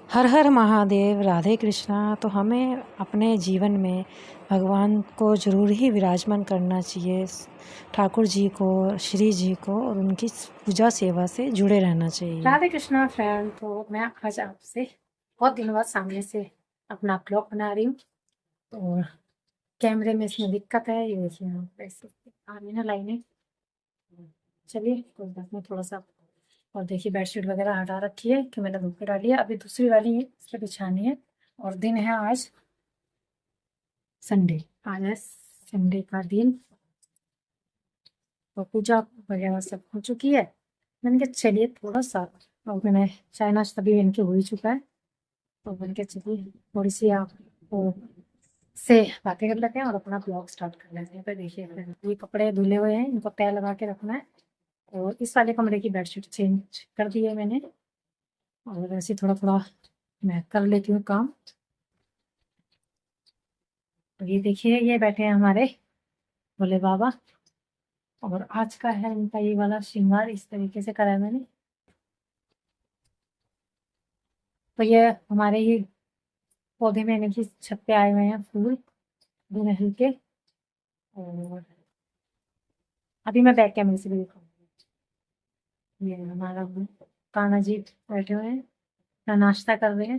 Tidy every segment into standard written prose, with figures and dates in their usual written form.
हर हर महादेव, राधे कृष्णा। तो हमें अपने जीवन में भगवान को ज़रूर ही विराजमान करना चाहिए, ठाकुर जी को, श्री जी को, और उनकी पूजा सेवा से जुड़े रहना चाहिए। राधे कृष्णा फ्रेंड। तो मैं आज आपसे बहुत दिनों बाद सामने से अपना ब्लॉग बना रही हूँ। तो कैमरे में इसमें दिक्कत है, ये देखिए आप ऐसे आ रही ना लाइनें। चलिए कोई बात नहीं, थोड़ा सा। और देखिए बेडशीट वगैरह हटा रखी है कि मैंने धूप पे डाली है, अभी दूसरी वाली है इस पर बिछानी है। और दिन है आज संडे, आज है संडे का दिन। तो पूजा वगैरह सब हो चुकी है। मैंने कहा चलिए थोड़ा सा, और मैंने चाय नाश्ता भी इनके हो ही चुका है। तो मैंने कहा चलिए थोड़ी सी आपको से बातें कर लेते हैं और अपना ब्लॉग स्टार्ट कर लेते हैं। तो देखिए ये कपड़े धुले हुए हैं, इनको तय लगा के रखना है। और इस वाले कमरे की बेडशीट चेंज कर दी है मैंने, और ऐसे थोड़ा थोड़ा मैं कर लेती हूँ काम। तो ये देखिए ये बैठे हैं हमारे भोले बाबा, और आज का है इनका ये वाला श्रृंगार, इस तरीके से करा है मैंने। तो ये हमारे ही पौधे में यानी कि छत पे आए हुए हैं फूल गुड़हल के। और अभी मैं बैक कैमरे से भी दिखाऊंगी। ये हमारा कान्हा जी बैठे हुए हैं, अपना नाश्ता कर रहे हैं।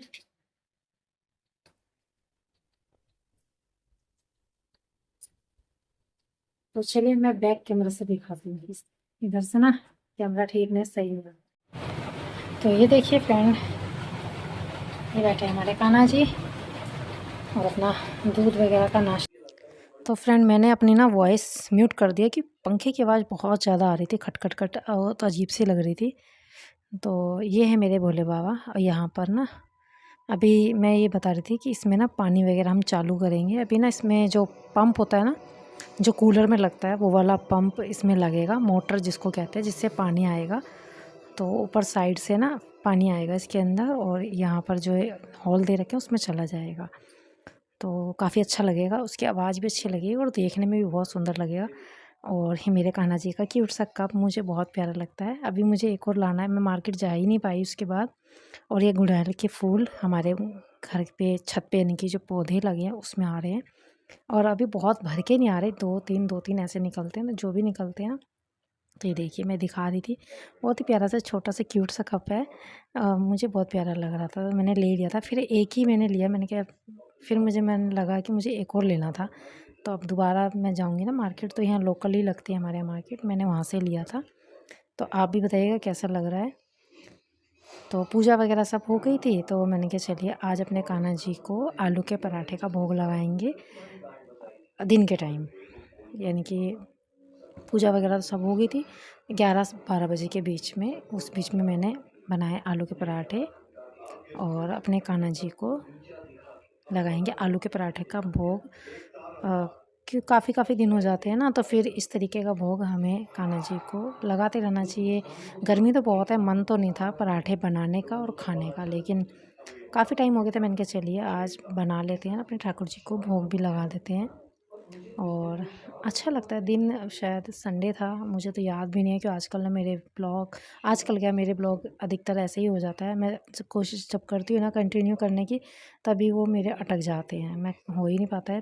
तो चलिए मैं बैक कैमरा से दिखाती हूँ, इधर से ना कैमरा ठीक नहीं सही होगा। तो ये देखिए फ्रेंड, ये बैठे हमारे कान्हा जी और अपना दूध वगैरह का नाश्ता। तो फ्रेंड, मैंने अपनी ना वॉइस म्यूट कर दिया कि पंखे की आवाज़ बहुत ज़्यादा आ रही थी, खट खट खट, और तो अजीब सी लग रही थी। तो ये है मेरे भोले बाबा। और यहाँ पर ना अभी मैं ये बता रही थी कि इसमें ना पानी वगैरह हम चालू करेंगे। अभी ना इसमें जो पंप होता है ना, जो कूलर में लगता है, वो वाला पंप इसमें लगेगा, मोटर जिसको कहते हैं, जिससे पानी आएगा। तो ऊपर साइड से ना पानी आएगा इसके अंदर, और यहाँ पर जो हॉल दे रखे हैं उसमें चला जाएगा। तो काफ़ी अच्छा लगेगा, उसकी आवाज़ भी अच्छी लगेगी और देखने में भी बहुत सुंदर लगेगा। और ये मेरे कान्हा जी का क्यूट सा कप मुझे बहुत प्यारा लगता है। अभी मुझे एक और लाना है, मैं मार्केट जा ही नहीं पाई उसके बाद। और ये गुड़हल के फूल हमारे घर पे छत पे यानी कि जो पौधे लगे हैं उसमें आ रहे हैं। और अभी बहुत भर के नहीं आ रहे, दो तीन ऐसे निकलते हैं ना, जो भी निकलते हैं ना। तो ये देखिए मैं दिखा रही थी, बहुत ही प्यारा सा छोटा सा क्यूट सा कप है। मुझे बहुत प्यारा लग रहा था, तो मैंने ले लिया था। फिर एक ही मैंने लिया, मैंने कहा, फिर मैंने लगा कि मुझे एक और लेना था। तो अब दोबारा मैं जाऊंगी ना मार्केट, तो यहाँ लोकल ही लगती है हमारे यहाँ मार्केट, मैंने वहाँ से लिया था। तो आप भी बताइएगा कैसा लग रहा है। तो पूजा वगैरह सब हो गई थी, तो मैंने कहा चलिए आज अपने कान्हा जी को आलू के पराठे का भोग लगाएंगे दिन के टाइम। यानी कि पूजा वगैरह तो सब हो गई थी, 11-12 बजे के बीच में, उस बीच में मैंने बनाए आलू के पराठे, और अपने कान्हा जी को लगाएंगे आलू के पराठे का भोग। क्यों काफ़ी दिन हो जाते हैं ना, तो फिर इस तरीके का भोग हमें कान्हा जी को लगाते रहना चाहिए। गर्मी तो बहुत है, मन तो नहीं था पराठे बनाने का और खाने का, लेकिन काफ़ी टाइम हो गया था, मैंने कहा चलिए आज बना लेते हैं, अपने ठाकुर जी को भोग भी लगा देते हैं। और अच्छा लगता है दिन, शायद संडे था, मुझे तो याद भी नहीं है कि आजकल ना मेरे ब्लॉग, आजकल क्या मेरे ब्लॉग अधिकतर ऐसे ही हो जाता है। मैं कोशिश जब करती हूँ ना कंटिन्यू करने की, तभी वो मेरे अटक जाते हैं, मैं हो ही नहीं पाता है।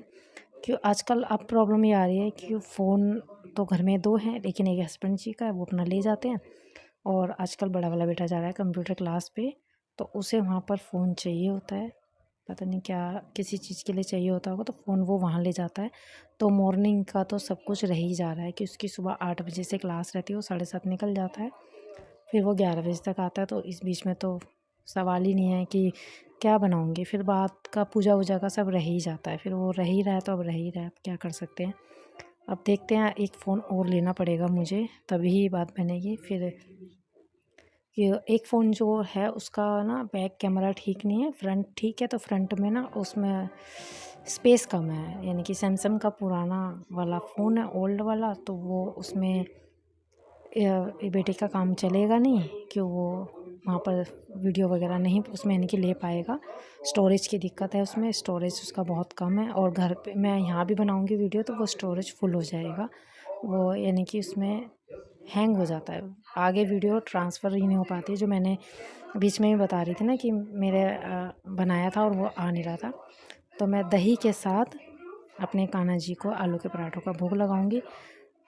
क्यों आजकल अब प्रॉब्लम ये आ रही है कि फ़ोन तो घर में दो हैं, लेकिन एक हस्बैंड जी का है, वो अपना ले जाते हैं। और आजकल बड़ा वाला बेटा जा रहा है कंप्यूटर क्लास पे, तो उसे वहाँ पर फ़ोन चाहिए होता है, पता नहीं क्या किसी चीज़ के लिए चाहिए होता होगा, तो फ़ोन वो वहाँ ले जाता है। तो मॉर्निंग का तो सब कुछ रह ही जा रहा है कि उसकी सुबह 8 बजे से क्लास रहती है, वो 7:30 निकल जाता है, फिर वो 11 बजे तक आता है। तो इस बीच में तो सवाल ही नहीं है कि क्या बनाऊँगी, फिर बात का पूजा वूजा का सब रह ही जाता है, फिर वो रह ही रहा है तो अब रह ही रहा है, अब क्या कर सकते हैं। अब देखते हैं, एक फ़ोन और लेना पड़ेगा मुझे, तभी बात बनेगी। फिर कि एक फ़ोन जो है उसका ना बैक कैमरा ठीक नहीं है, फ्रंट ठीक है। तो फ्रंट में ना उसमें स्पेस कम है, यानी कि सैमसंग का पुराना वाला फ़ोन है, ओल्ड वाला, तो वो उसमें ये बेटे का काम चलेगा नहीं, कि वो वहाँ पर वीडियो वगैरह नहीं उसमें यानी कि ले पाएगा। स्टोरेज की दिक्कत है उसमें, स्टोरेज उसका बहुत कम है, और घर पे मैं यहाँ भी बनाऊँगी वीडियो तो वो स्टोरेज फुल हो जाएगा। वो यानी कि उसमें हैंग हो जाता है, आगे वीडियो ट्रांसफ़र ही नहीं हो पाती, जो मैंने बीच में ही बता रही थी ना कि मेरे बनाया था और वो आ नहीं रहा था। तो मैं दही के साथ अपने कान्हा जी को आलू के पराठों का भोग लगाऊंगी।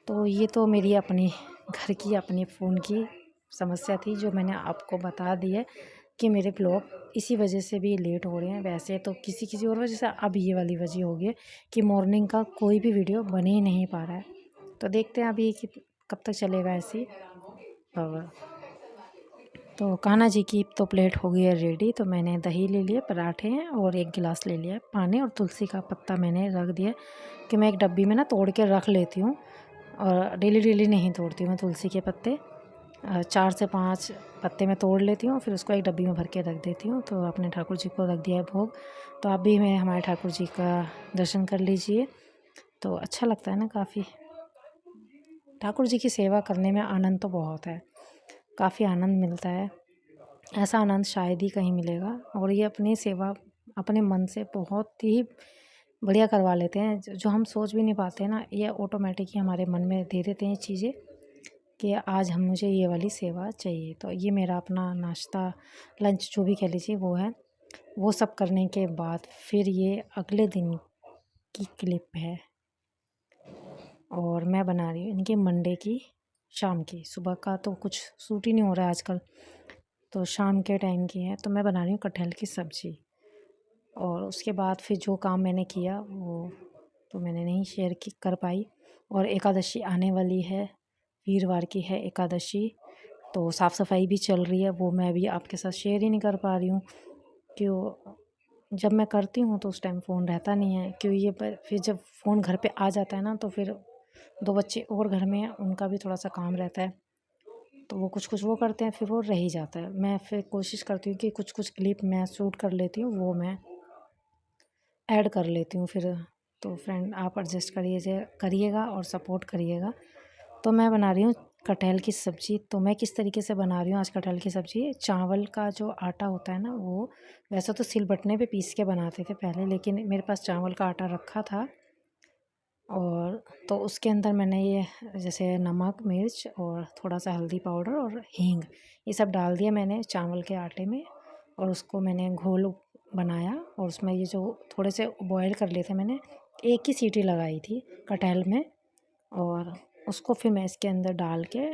तो ये तो मेरी अपनी घर की अपनी फ़ोन की समस्या थी, जो मैंने आपको बता दी है कि मेरे ब्लॉग इसी वजह से भी लेट हो रहे हैं। वैसे तो किसी किसी और वजह से, अब ये वाली वजह हो गई है कि मॉर्निंग का कोई भी वीडियो बन ही नहीं पा रहा है। तो देखते हैं अभी कि कब तक चलेगा ऐसे ही। और तो कान्हा जी की तो प्लेट हो गई है रेडी। तो मैंने दही ले लिया, पराठे हैं और एक गिलास ले लिया पानी, और तुलसी का पत्ता मैंने रख दिया कि मैं एक डब्बी में ना तोड़ के रख लेती हूँ, और डेली डेली नहीं तोड़ती हूँ मैं तुलसी के पत्ते। 4 से 5 पत्ते मैं तोड़ लेती हूँ, फिर उसको एक डब्बी में भर के रख देती हूँ। तो अपने ठाकुर जी को रख दिया है भोग। तो आप भी मैं हमारे ठाकुर जी का दर्शन कर लीजिए, तो अच्छा लगता है ना काफ़ी। ठाकुर जी की सेवा करने में आनंद तो बहुत है, काफ़ी आनंद मिलता है। ऐसा आनंद शायद ही कहीं मिलेगा। और ये अपनी सेवा अपने मन से बहुत ही बढ़िया करवा लेते हैं, जो हम सोच भी नहीं पाते हैं ना, ये ऑटोमेटिक ही हमारे मन में दे देते हैं चीज़ें कि आज हम मुझे ये वाली सेवा चाहिए। तो ये मेरा अपना नाश्ता, लंच जो भी कह लीजिए वो है। वो सब करने के बाद फिर ये अगले दिन की क्लिप है, और मैं बना रही हूँ इनकी मंडे की शाम की। सुबह का तो कुछ सूट ही नहीं हो रहा है आजकल, तो शाम के टाइम की है। तो मैं बना रही हूँ कटहल की सब्ज़ी। और उसके बाद फिर जो काम मैंने किया वो तो मैंने नहीं शेयर कर पाई। और एकादशी आने वाली है, वीरवार की है एकादशी, तो साफ़ सफाई भी चल रही है, वो मैं भी आपके साथ शेयर ही नहीं कर पा रही हूँ। क्यों, जब मैं करती हूँ तो उस टाइम फ़ोन रहता नहीं है, क्यों ये पर फिर जब फ़ोन घर पे आ जाता है ना, तो फिर 2 बच्चे और घर में हैं, उनका भी थोड़ा-सा काम रहता है, तो वो कुछ-कुछ वो करते हैं, फिर वो रह ही जाता है। मैं फिर कोशिश करती हूँ कि कुछ-कुछ क्लिप मैं शूट कर लेती हूँ, वो मैं ऐड कर लेती हूँ फिर। तो फ्रेंड आप एडजस्ट करिएगा और सपोर्ट करिएगा। तो मैं बना रही हूँ कटहल की सब्ज़ी। तो मैं किस तरीके से बना रही हूँ आज कटहल की सब्ज़ी, चावल का जो आटा होता है ना, वो वैसे तो सिलबट्टे पे पीस के बनाते थे पहले, लेकिन मेरे पास चावल का आटा रखा था। और तो उसके अंदर मैंने ये जैसे नमक, मिर्च और थोड़ा-सा हल्दी पाउडर और हींग, ये सब डाल दिया मैंने चावल के आटे में, और उसको मैंने घोल बनाया। और उसमें ये जो थोड़े से बॉयल कर लिए थे मैंने, एक ही सीटी लगाई थी कटहल में, और उसको फिर मैं इसके अंदर डाल के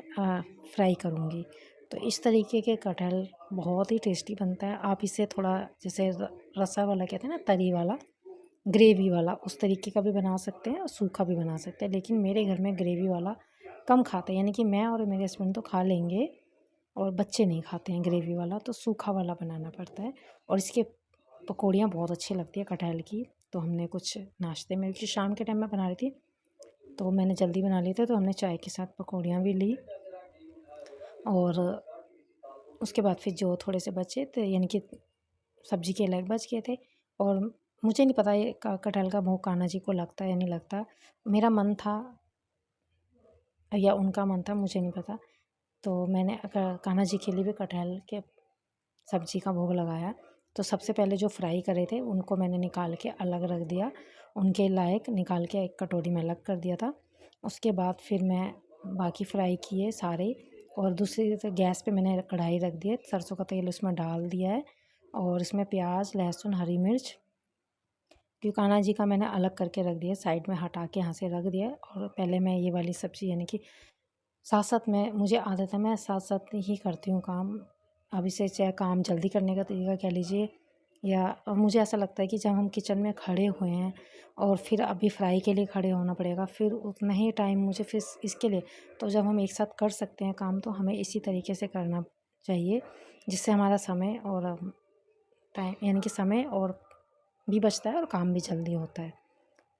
फ्राई करूँगी। तो इस तरीके के कटहल बहुत ही टेस्टी बनता है। आप इसे थोड़ा जैसे रसा वाला कहते हैं ना, तरी वाला, ग्रेवी वाला, उस तरीके का भी बना सकते हैं और सूखा भी बना सकते हैं। लेकिन मेरे घर में ग्रेवी वाला कम खाते हैं, यानी कि मैं और मेरे हस्बैंड तो खा लेंगे, और बच्चे नहीं खाते हैं ग्रेवी वाला, तो सूखा वाला बनाना पड़ता है। और इसके पकौड़ियाँ बहुत अच्छी लगती है कटहल की। तो हमने कुछ नाश्ते में, क्योंकि शाम के टाइम में बना रही थी, तो मैंने जल्दी बना लिए थे, तो हमने चाय के साथ पकौड़ियाँ भी ली। और उसके बाद फिर जो थोड़े से बचे थे, यानी कि सब्ज़ी के अलग बच गए थे। और मुझे नहीं पता ये कटहल का भोग कान्हा जी को लगता है या नहीं लगता, मेरा मन था या उनका मन था, मुझे नहीं पता। तो मैंने कान्हा जी के लिए भी कटहल के सब्ज़ी का भोग लगाया। तो सबसे पहले जो फ्राई करे थे उनको मैंने निकाल के अलग रख दिया, उनके लायक निकाल के एक कटोरी में अलग कर दिया था। उसके बाद फिर मैं बाकी फ्राई किए सारे, और दूसरी से गैस पे मैंने कढ़ाई रख दी है, सरसों का तेल उसमें डाल दिया है, और इसमें प्याज, लहसुन, हरी मिर्च, क्योंकि कान्हा जी का मैंने अलग करके रख दिया, साइड में हटा के यहाँ से रख दिया। और पहले मैं ये वाली सब्ज़ी, यानी कि साथ-साथ में मुझे आदत है, मैं साथ-साथ ही करती हूँ काम। अब इसे चाहे काम जल्दी करने का तरीका कह लीजिए, या मुझे ऐसा लगता है कि जब हम किचन में खड़े हुए हैं और फिर अभी फ्राई के लिए खड़े होना पड़ेगा, फिर उतना ही टाइम मुझे फिर इसके लिए, तो जब हम एक साथ कर सकते हैं काम, तो हमें इसी तरीके से करना चाहिए, जिससे हमारा समय और टाइम, यानी कि समय और भी बचता है और काम भी जल्दी होता है।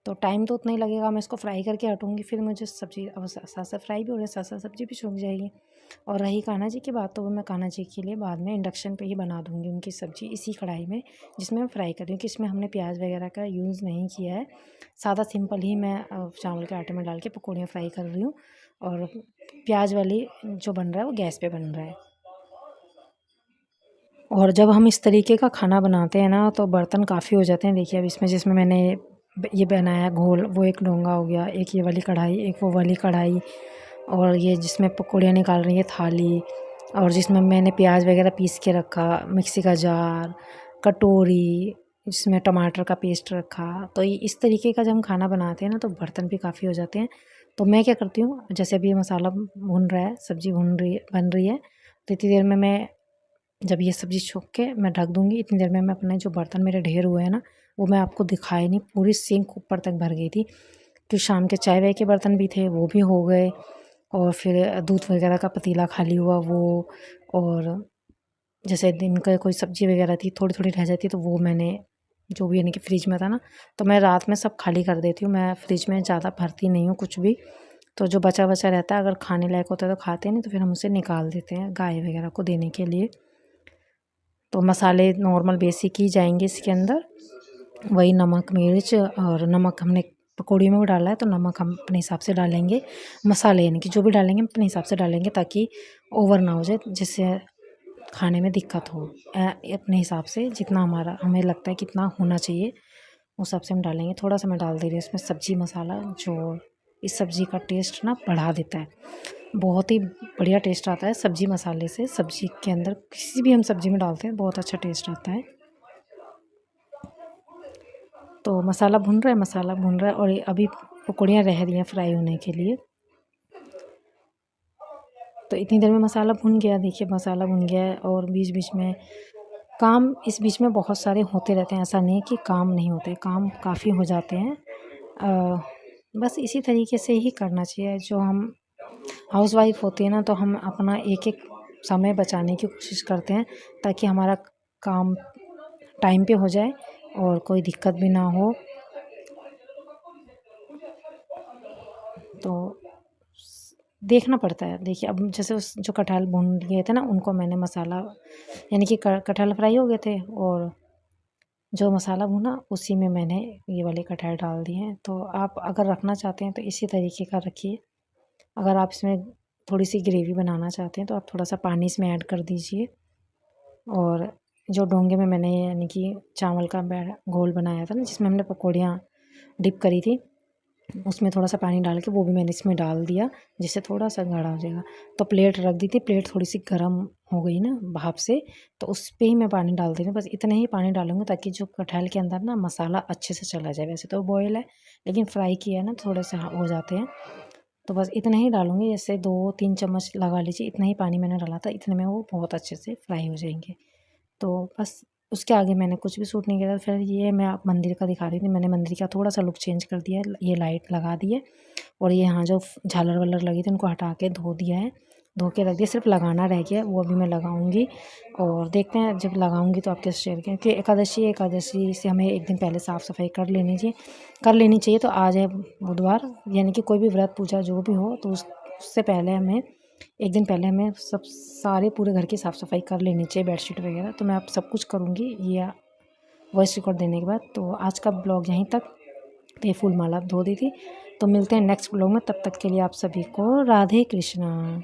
तो टाइम तो उतना ही लगेगा, मैं इसको फ्राई करके हटूँगी, फिर मुझे सब्ज़ी अब साथ-साथ फ्राई भी हो रहा है, साथ-साथ सब्ज़ी भी सूख जाएगी। और रही कान्हा जी की बात, तो वो मैं कान्हा जी के लिए बाद में इंडक्शन पे ही बना दूँगी उनकी सब्ज़ी, इसी कढ़ाई में जिसमें मैं फ्राई कर रही हूँ, कि इसमें हमने प्याज वगैरह का यूज़ नहीं किया है। सादा सिंपल ही मैं चावल के आटे में डाल के पकौड़ियाँ फ्राई कर रही हूँ, और प्याज वाली जो बन रहा है वो गैस पे बन रहा है। और जब हम इस तरीके का खाना बनाते हैं ना, तो बर्तन काफ़ी हो जाते हैं। देखिए अब इसमें जिसमें मैंने ये बनाया घोल, वो एक डोंगा हो गया, एक ये वाली कढ़ाई, एक वो वाली कढ़ाई, और ये जिसमें पकौड़ियाँ निकाल रही है थाली, और जिसमें मैंने प्याज वगैरह पीस के रखा, मिक्सी का जार, कटोरी, जिसमें टमाटर का पेस्ट रखा। तो ये इस तरीके का जब हम खाना बनाते हैं ना तो बर्तन भी काफ़ी हो जाते हैं। तो मैं क्या करती हूँ, जैसे अभी ये मसाला भुन रहा है, सब्ज़ी बन रही है, तो इतनी देर में मैं जब ये सब्ज़ी छोंक के मैं ढक दूँगी, इतनी देर में मैं अपने जो बर्तन मेरे ढेर हुए हैं ना, वो मैं आपको दिखाई नहीं, पूरी सिंक ऊपर तक भर गई थी। फिर शाम के चाय वाय के बर्तन भी थे, वो भी हो गए, और फिर दूध वगैरह का पतीला खाली हुआ वो, और जैसे दिन का कोई सब्ज़ी वगैरह थी थोड़ी-थोड़ी रह जाती तो वो मैंने जो भी यानी कि फ्रिज में था ना, तो मैं रात में सब खाली कर देती हूँ। मैं फ्रिज में ज़्यादा भरती नहीं हूँ कुछ भी, तो जो बचा-बचा रहता है अगर खाने लायक होता है तो खाते हैं, नहीं तो फिर हम उसे निकाल देते हैं गाय वगैरह को देने के लिए। तो मसाले नॉर्मल बेसिक ही जाएंगे इसके अंदर, वही नमक मिर्च, और नमक हमने पकौड़ी में भी डाला है तो नमक हम अपने हिसाब से डालेंगे। मसाले यानी कि जो भी डालेंगे हम अपने हिसाब से डालेंगे ताकि ओवर ना हो जाए, जिससे खाने में दिक्कत हो। अपने हिसाब से जितना हमें लगता है कितना होना चाहिए उस हिसाब से हम डालेंगे। थोड़ा सा मैं डाल दे रही हूँ इसमें सब्ज़ी मसाला, जो इस सब्ज़ी का टेस्ट ना बढ़ा देता है। बहुत ही बढ़िया टेस्ट आता है सब्ज़ी मसाले से। सब्ज़ी के अंदर किसी भी हम सब्ज़ी में डालते हैं बहुत अच्छा टेस्ट आता है। तो मसाला भुन रहा है और ये अभी पकौड़ियाँ रह रही हैं फ्राई होने के लिए। तो इतनी देर में मसाला भुन गया, देखिए मसाला भुन गया है, और बीच-बीच में काम इस बीच में बहुत सारे होते रहते हैं, ऐसा नहीं है कि काम नहीं होते, काम काफ़ी हो जाते हैं। बस इसी तरीके से ही करना चाहिए। जो हम हाउसवाइफ़ होती है ना, तो हम अपना एक-एक समय बचाने की कोशिश करते हैं ताकि हमारा काम टाइम पे हो जाए और कोई दिक्कत भी ना हो। तो देखना पड़ता है। देखिए अब जैसे उस जो कटहल भून लिए थे ना, उनको मैंने मसाला यानी कि कटहल फ्राई हो गए थे, और जो मसाला भुना उसी में मैंने ये वाले कटहल डाल दिए हैं। तो आप अगर रखना चाहते हैं तो इसी तरीके का रखिए। अगर आप इसमें थोड़ी सी ग्रेवी बनाना चाहते हैं तो आप थोड़ा सा पानी इसमें ऐड कर दीजिए। और जो डोंगे में मैंने यानी कि चावल का घोल बनाया था ना, जिसमें हमने पकौड़ियाँ डिप करी थी, उसमें थोड़ा सा पानी डाल के वो भी मैंने इसमें डाल दिया, जिससे थोड़ा सा गाढ़ा हो जाएगा। तो प्लेट रख दी थी, प्लेट थोड़ी सी गर्म हो गई ना भाप से, तो उस पे ही मैं पानी डाल दे रही हूँ। बस इतना ही पानी डालूँगी ताकि जो कटहल के अंदर ना मसाला अच्छे से चला जाए। वैसे तो बॉयल है, लेकिन फ्राई किया है ना, थोड़े से हो जाते हैं। तो बस इतना ही डालूँगी, जैसे 2-3 चम्मच लगा लीजिए, इतना ही पानी मैंने डाला था, इतने में वो बहुत अच्छे से फ्राई हो जाएँगे। तो बस उसके आगे मैंने कुछ भी शूट नहीं किया था। फिर ये मैं आप मंदिर का दिखा रही थी, मैंने मंदिर का थोड़ा सा लुक चेंज कर दिया है। ये लाइट लगा दी है, और ये यहाँ जो झालर वालर लगी थी उनको हटा के धो दिया है, धो के रख दिया, सिर्फ लगाना रह गया, वो अभी मैं लगाऊंगी। और देखते हैं जब लगाऊंगी तो आपके शेयर करें, क्योंकि एकादशी से हमें एक दिन पहले साफ़ सफाई कर लेनी चाहिए। तो आज है बुधवार, यानी कि कोई भी व्रत पूजा जो भी हो तो उससे पहले हमें एक दिन पहले हमें सब सारे पूरे घर की साफ़ सफाई कर लेनी चाहिए, बेडशीट वगैरह। तो मैं अब सब कुछ करूँगी ये वॉइस रिकॉर्ड देने के बाद। तो आज का ब्लॉग यहीं तक। तो ये फूल माला धो दी थी। तो मिलते हैं नेक्स्ट ब्लॉग में, तब तक के लिए आप सभी को राधे कृष्णा।